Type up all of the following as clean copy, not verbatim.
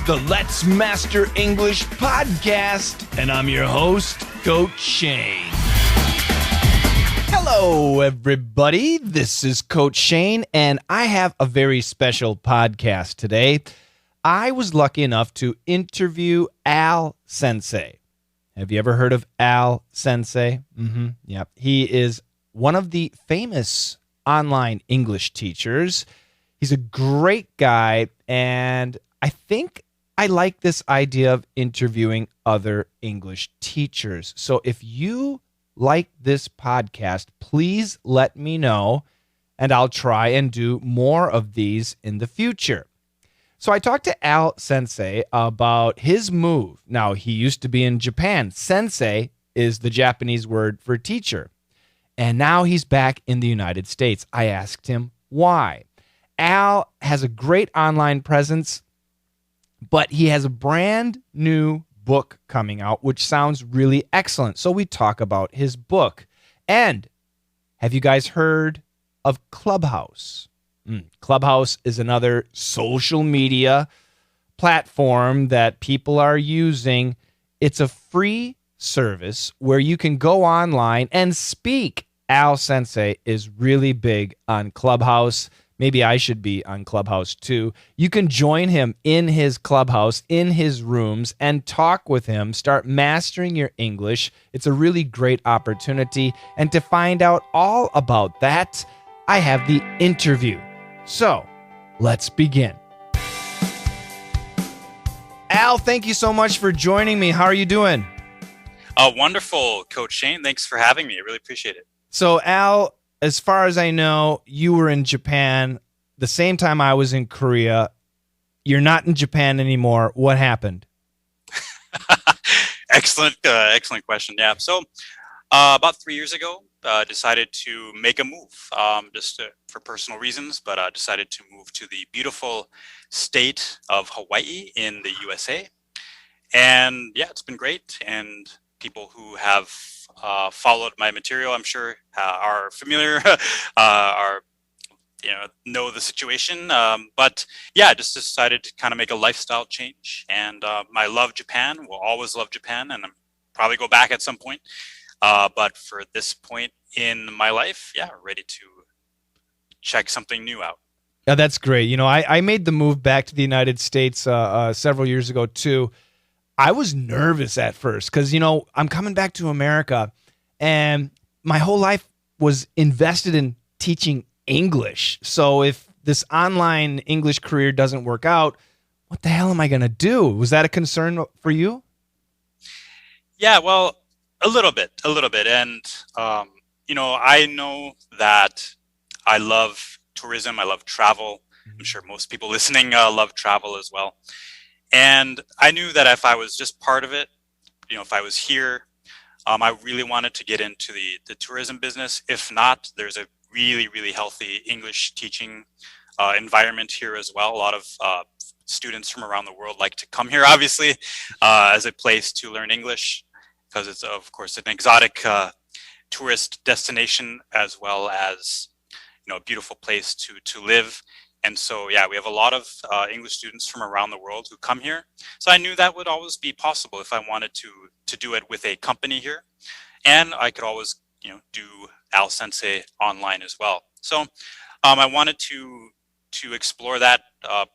the Let's Master English podcast, and I'm your host, Coach Shane. Hello, everybody. This is Coach Shane, and I have a very special podcast today. I was lucky enough to interview Al Sensei. Have you ever heard of Al Sensei? Yep. He is one of the famous online English teachers. He's a great guy, and I think I like this idea of interviewing other English teachers. So if you like this podcast, please let me know, and I'll try and do more of these in the future. So I talked to Al Sensei about his move. Now, he used to be in Japan. Sensei is the Japanese word for teacher. And now he's back in the United States. I asked him why. Al has a great online presence, but he has a brand new book coming out, which sounds really excellent. So we talk about his book. And have you guys heard of Clubhouse? Clubhouse is another social media platform that people are using. It's a free service where you can go online and speak. Al Sensei is really big on Clubhouse. Maybe I should be on Clubhouse too. You can join him in his Clubhouse, in his rooms, and talk with him. Start mastering your English. It's a really great opportunity. And to find out all about that, I have the interview. So, let's begin. Al, thank you so much for joining me. How are you doing? Wonderful, Coach Shane. Thanks for having me. I really appreciate it. So, Al, as far as I know, you were in Japan the same time I was in Korea. You're not in Japan anymore. What happened? Excellent question. Yeah. So, about 3 years ago, decided to make a move, for personal reasons, but decided to move to the beautiful state of Hawaii in the USA. And yeah, it's been great. And people who have followed my material, I'm sure, are familiar, know the situation. But yeah, I just decided to kind of make a lifestyle change. And I love Japan. Will always love Japan, and I'm probably go back at some point. But for this point in my life, yeah, ready to check something new out. Yeah, that's great. You know, I made the move back to the United States several years ago too. I was nervous at first because, you know, I'm coming back to America and my whole life was invested in teaching English. So if this online English career doesn't work out, what the hell am I going to do? Was that a concern for you? Yeah, well, a little bit. And, I know that I love tourism. I love travel. I'm sure most people listening love travel as well. And I knew that if I was just part of it, if I was here, I really wanted to get into the tourism business. If not, there's a really, really healthy English teaching environment here as well. A lot of students from around the world like to come here, obviously, as a place to learn English, because it's, of course, an exotic tourist destination as well as, a beautiful place to live. And so, yeah, we have a lot of English students from around the world who come here. So I knew that would always be possible if I wanted to do it with a company here. And I could always, do Al Sensei online as well. So I wanted to explore that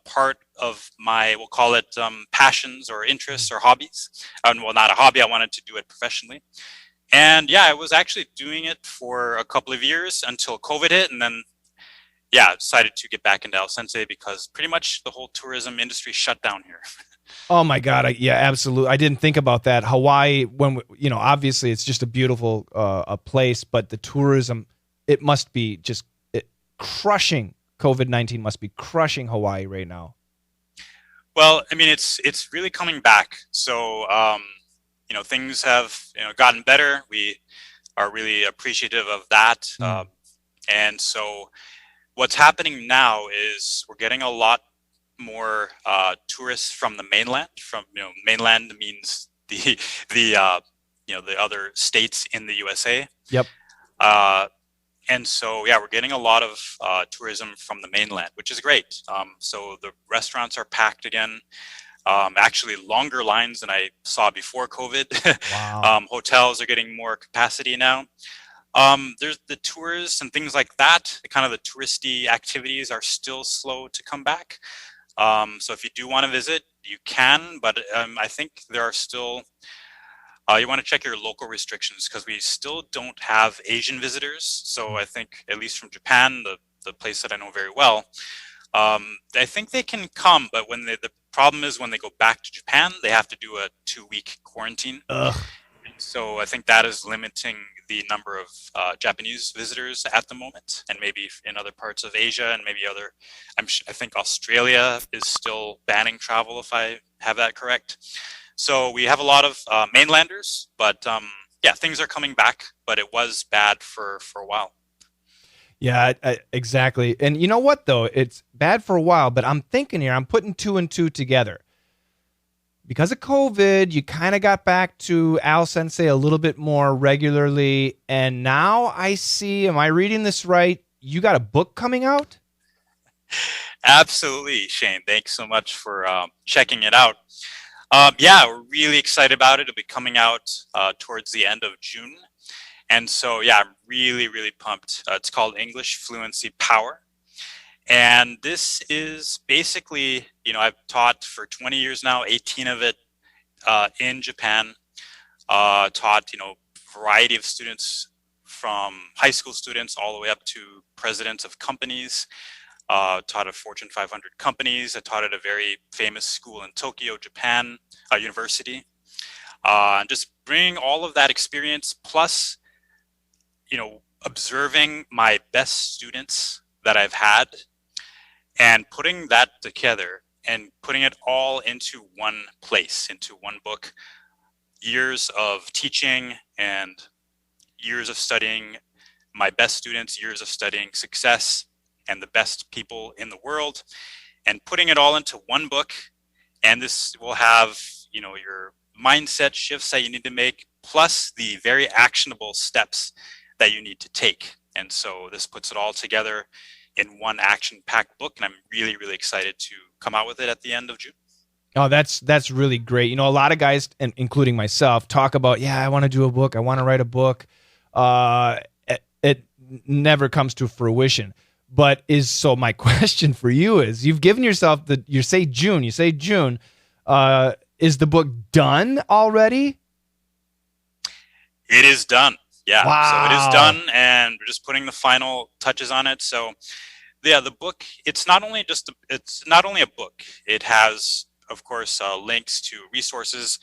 part of my, we'll call it passions or interests or hobbies. Well, not a hobby. I wanted to do it professionally. And yeah, I was actually doing it for a couple of years until COVID hit. And then I decided to get back into Al Sensei because pretty much the whole tourism industry shut down here. Oh my God. Yeah, absolutely. I didn't think about that. Hawaii, obviously it's just a beautiful a place, but the tourism, it must be just crushing. COVID-19 must be crushing Hawaii right now. Well, I mean, it's really coming back. So, things have, gotten better. We are really appreciative of that. And so what's happening now is we're getting a lot more tourists from the mainland. Mainland means the other states in the USA. Yep. And so, yeah, we're getting a lot of tourism from the mainland, which is great. So the restaurants are packed again. Actually longer lines than I saw before COVID. Wow. Hotels are getting more capacity now. There's the tours and things like that. The kind of the touristy activities are still slow to come back. So if you do want to visit, you can, but I think there are still, you want to check your local restrictions because we still don't have Asian visitors. So I think, at least from Japan, the place that I know very well, I think they can come, but when the problem is when they go back to Japan, they have to do a 2-week quarantine. Ugh. So I think that is limiting the number of Japanese visitors at the moment, and maybe in other parts of Asia and maybe other. I think Australia is still banning travel, if I have that correct. So we have a lot of mainlanders, but yeah, things are coming back. But it was bad for a while. Yeah, exactly. And you know what, though? It's bad for a while, but I'm thinking here, I'm putting two and two together. Because of COVID, you kind of got back to Al Sensei a little bit more regularly. And now I see, am I reading this right? You got a book coming out? Absolutely, Shane. Thanks so much for checking it out. Yeah, we're really excited about it. It'll be coming out towards the end of June. And so, yeah, I'm really, really pumped. It's called English Fluency Power. And this is basically, I've taught for 20 years now, 18 of it in Japan, taught, variety of students from high school students all the way up to presidents of companies, taught at Fortune 500 companies. I taught at a very famous school in Tokyo, Japan, university. And just bringing all of that experience plus, observing my best students that I've had and putting that together and putting it all into one place, into one book. Years of teaching and years of studying my best students, years of studying success and the best people in the world, and putting it all into one book. And this will have, your mindset shifts that you need to make, plus the very actionable steps that you need to take. And so this puts it all together in one action-packed book, and I'm really, really excited to come out with it at the end of June. Oh, that's really great. A lot of guys, and including myself, talk about, yeah, I want to do a book. I want to write a book. It never comes to fruition. But so my question for you is, you've given yourself you say June. Is the book done already? It is done. Yeah. Wow. So it is done, and we're just putting the final touches on it. So yeah, the book, it's not only a book. It has, of course, links to resources.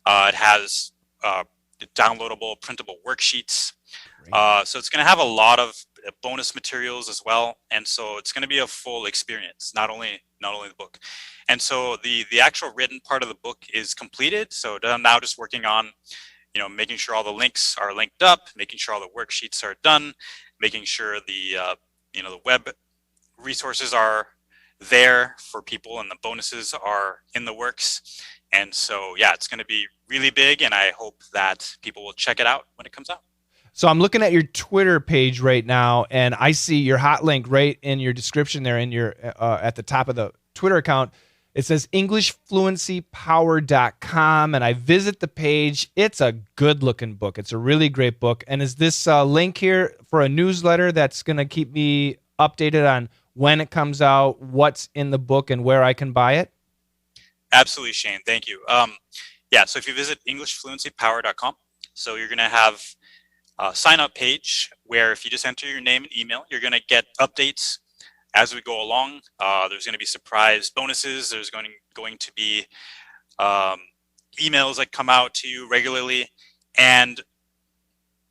It has downloadable printable worksheets. So it's going to have a lot of bonus materials as well. And so it's going to be a full experience, not only the book. And so the actual written part of the book is completed. So I'm now just working on, making sure all the links are linked up, making sure all the worksheets are done, making sure the web resources are there for people and the bonuses are in the works. And so, yeah, it's going to be really big, and I hope that people will check it out when it comes out. So I'm looking at your Twitter page right now, and I see your hot link right in your description there in your at the top of the Twitter account. It says EnglishFluencyPower.com, and I visit the page. It's a good-looking book. It's a really great book. And is this link here for a newsletter that's going to keep me updated on when it comes out, what's in the book, and where I can buy it? Absolutely, Shane. Thank you. Yeah, so if you visit EnglishFluencyPower.com, so you're going to have a sign-up page where if you just enter your name and email, you're going to get updates as we go along. There's going to be surprise bonuses. There's going to be emails that come out to you regularly. And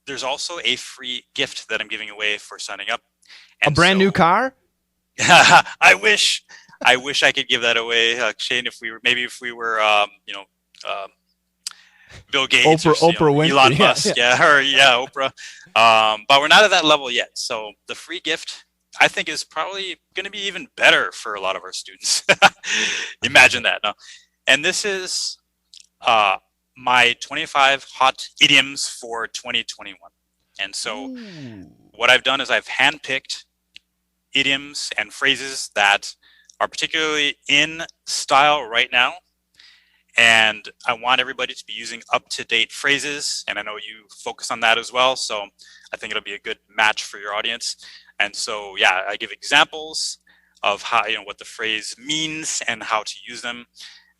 there's also a free gift that I'm giving away for signing up. And a brand new car? I wish I could give that away, Shane, if we were Bill Gates, Oprah Winfrey, Elon Musk, Oprah. But we're not at that level yet. So the free gift, I think, is probably going to be even better for a lot of our students. Imagine that. No? And this is my 25 hot idioms for 2021. And so what I've done is I've handpicked idioms and phrases that are particularly in style right now, And I want everybody to be using up-to-date phrases, and I know you focus on that as well, so I think it'll be a good match for your audience. And so, yeah, I give examples of how, what the phrase means and how to use them.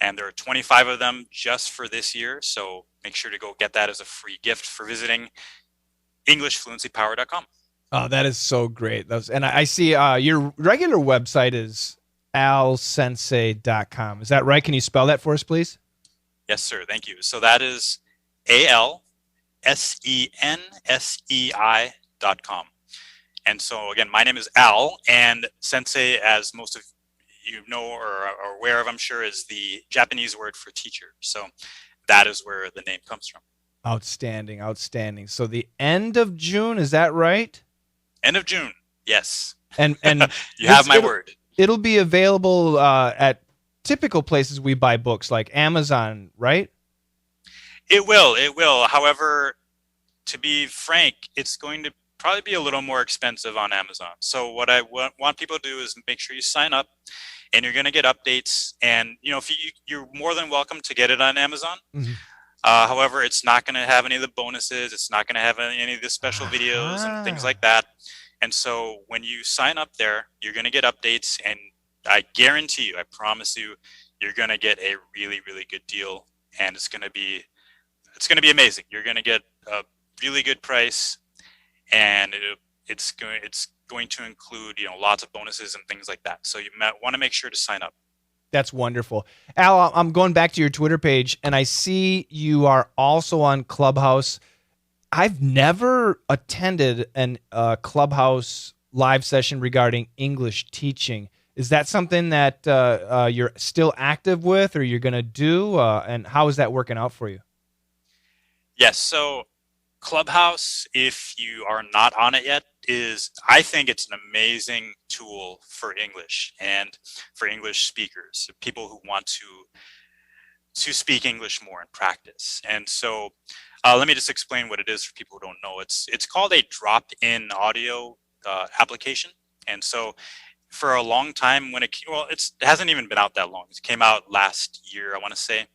And there are 25 of them just for this year, so make sure to go get that as a free gift for visiting EnglishFluencyPower.com. Oh, that is so great. And I see your regular website is alsensei.com. Is that right? Can you spell that for us, please? Yes, sir. Thank you. So that is ALSENSEI.com. And so again, my name is Al, and Sensei, as most of you know or are aware of, I'm sure, is the Japanese word for teacher. So that is where the name comes from. Outstanding, outstanding. So the end of June, is that right? End of June, yes. And you have my word. It'll be available at typical places we buy books like Amazon, right? It will. However, to be frank, it's going to probably be a little more expensive on Amazon. So what I want people to do is make sure you sign up, and you're going to get updates. And if you're more than welcome to get it on Amazon. Mm-hmm. However, it's not going to have any of the bonuses. It's not going to have any of the special videos and things like that. And so when you sign up there, you're going to get updates, and I guarantee you, I promise you, you're going to get a really, really good deal, and it's going to be amazing. You're going to get a really good price, and it's going to include lots of bonuses and things like that. So you might want to make sure to sign up. That's wonderful. Al, I'm going back to your Twitter page, and I see you are also on Clubhouse. I've never attended a Clubhouse live session regarding English teaching. Is that something that you're still active with, or you're going to do? And how is that working out for you? Yes. So Clubhouse, if you are not on it yet, I think it's an amazing tool for English and for English speakers, people who want to speak English more and practice. And so let me just explain what it is for people who don't know. It's called a drop-in audio application. And so for a long time, when it hasn't even been out that long. It came out last year, I want to say.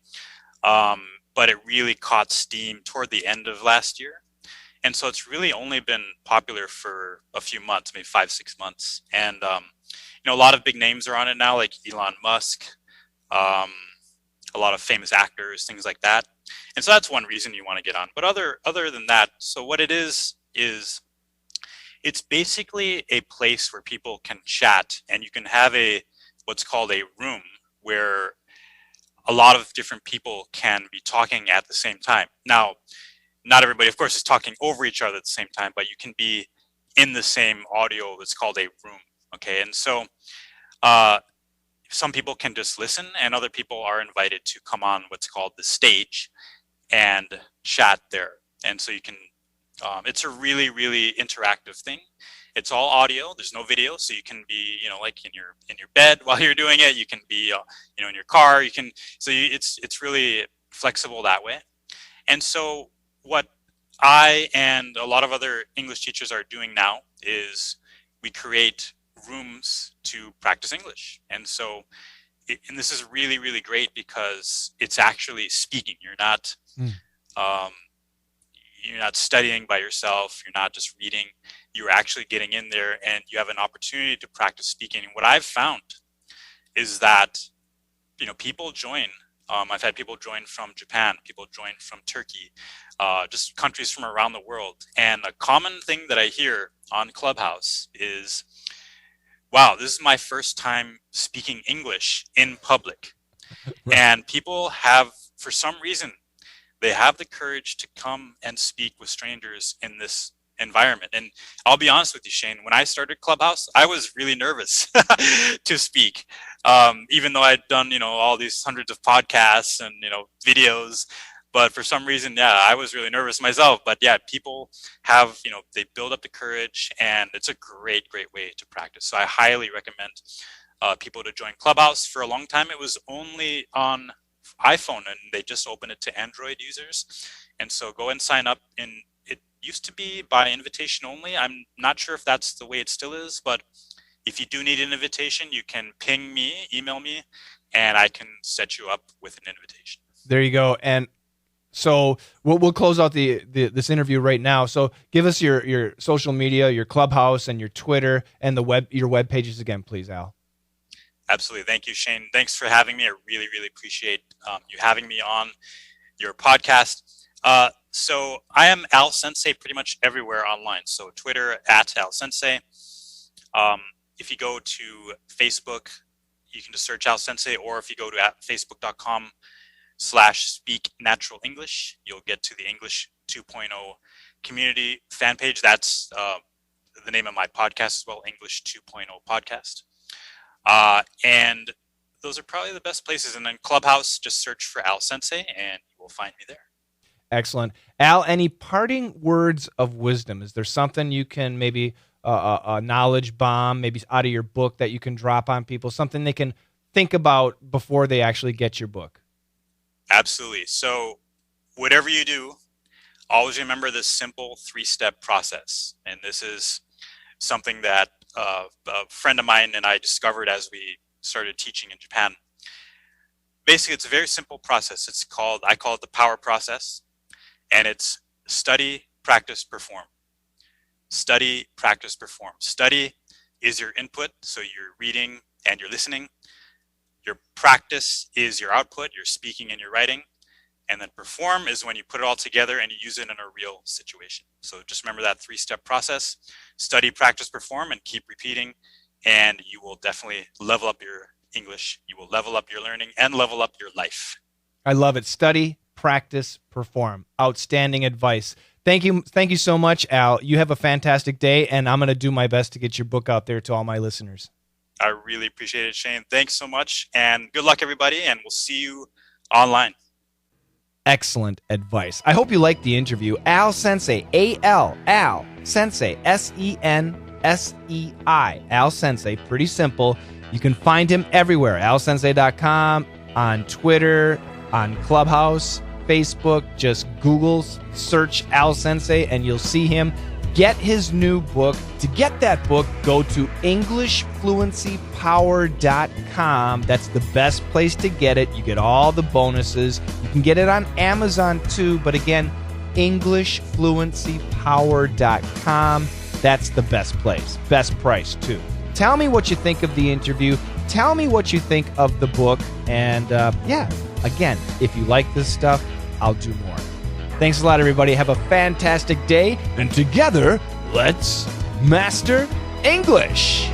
But it really caught steam toward the end of last year. And so it's really only been popular for a few months, maybe 5-6 months. And, a lot of big names are on it now, like Elon Musk, a lot of famous actors, things like that. And so that's one reason you want to get on. But other than that, so what it is it's basically a place where people can chat, and you can have what's called a room where a lot of different people can be talking at the same time. Now, not everybody, of course, is talking over each other at the same time, but you can be in the same audio that's called a room. Okay, and so some people can just listen, and other people are invited to come on what's called the stage and chat there. And so you can, it's a really, really interactive thing. It's all audio. There's no video, so you can be, like in your bed while you're doing it. You can be, in your car. You can. So it's really flexible that way. And so what I and a lot of other English teachers are doing now is we create rooms to practice English. And so, and this is really, really great because it's actually speaking. You're not studying by yourself. You're not just reading. You're actually getting in there, and you have an opportunity to practice speaking. And what I've found is that, people join. I've had people join from Japan, people join from Turkey, just countries from around the world. And a common thing that I hear on Clubhouse is, wow, this is my first time speaking English in public. Right. And people have, for some reason, they have the courage to come and speak with strangers in this environment. And I'll be honest with you, Shane, when I started Clubhouse, I was really nervous to speak. Even though I'd done, all these hundreds of podcasts and, videos, but for some reason, I was really nervous myself. But people have, they build up the courage, and it's a great, great way to practice. So I highly recommend people to join Clubhouse. For a long time, it was only on iPhone, and they just opened it to Android users. And so go and sign up. And it used to be by invitation only. I'm not sure if that's the way it still is, but if you do need an invitation, you can ping me, email me, and I can set you up with an invitation. There you go. And so we'll close out this interview right now. So give us your social media, your Clubhouse, and your Twitter, and your web pages again, please, Al. Absolutely. Thank you, Shane. Thanks for having me. I really, really appreciate you having me on your podcast. So I am Al Sensei pretty much everywhere online. So Twitter at Al Sensei. If you go to Facebook, you can just search Al Sensei, or if you go to facebook.com/speak natural English, you'll get to the English 2.0 community fan page. That's the name of my podcast as well, English 2.0 podcast. And those are probably the best places. And then Clubhouse, just search for Al Sensei and you will find me there. Excellent. Al, any parting words of wisdom? Is there something you can maybe a knowledge bomb, maybe out of your book that you can drop on people, something they can think about before they actually get your book? Absolutely. So whatever you do, always remember this simple 3-step process. And this is something that a friend of mine and I discovered as we started teaching in Japan. Basically, it's a very simple process. I call it the power process, and it's study, practice, perform. Study, practice, perform. Study is your input, so you're reading and you're listening. Your practice is your output, your speaking and your writing. And then perform is when you put it all together and you use it in a real situation. So just remember that 3-step process. Study, practice, perform, and keep repeating. And you will definitely level up your English. You will level up your learning and level up your life. I love it. Study, practice, perform. Outstanding advice. Thank you so much, Al. You have a fantastic day, and I'm going to do my best to get your book out there to all my listeners. I really appreciate it, Shane. Thanks so much, and good luck, everybody, and we'll see you online. Excellent advice. I hope you liked the interview. Al Sensei, Al Sensei, Sensei. Al Sensei, pretty simple. You can find him everywhere. alsensei.com, on Twitter, on Clubhouse, Facebook. Just Google, search Al Sensei, and you'll see him. Get his new book. To get that book, go to EnglishFluencyPower.com. That's the best place to get it. You get all the bonuses. You can get it on Amazon too, but again, EnglishFluencyPower.com. That's the best place. Best price too. Tell me what you think of the interview. Tell me what you think of the book. And again, if you like this stuff, I'll do more. Thanks a lot, everybody. Have a fantastic day. And together, let's master English.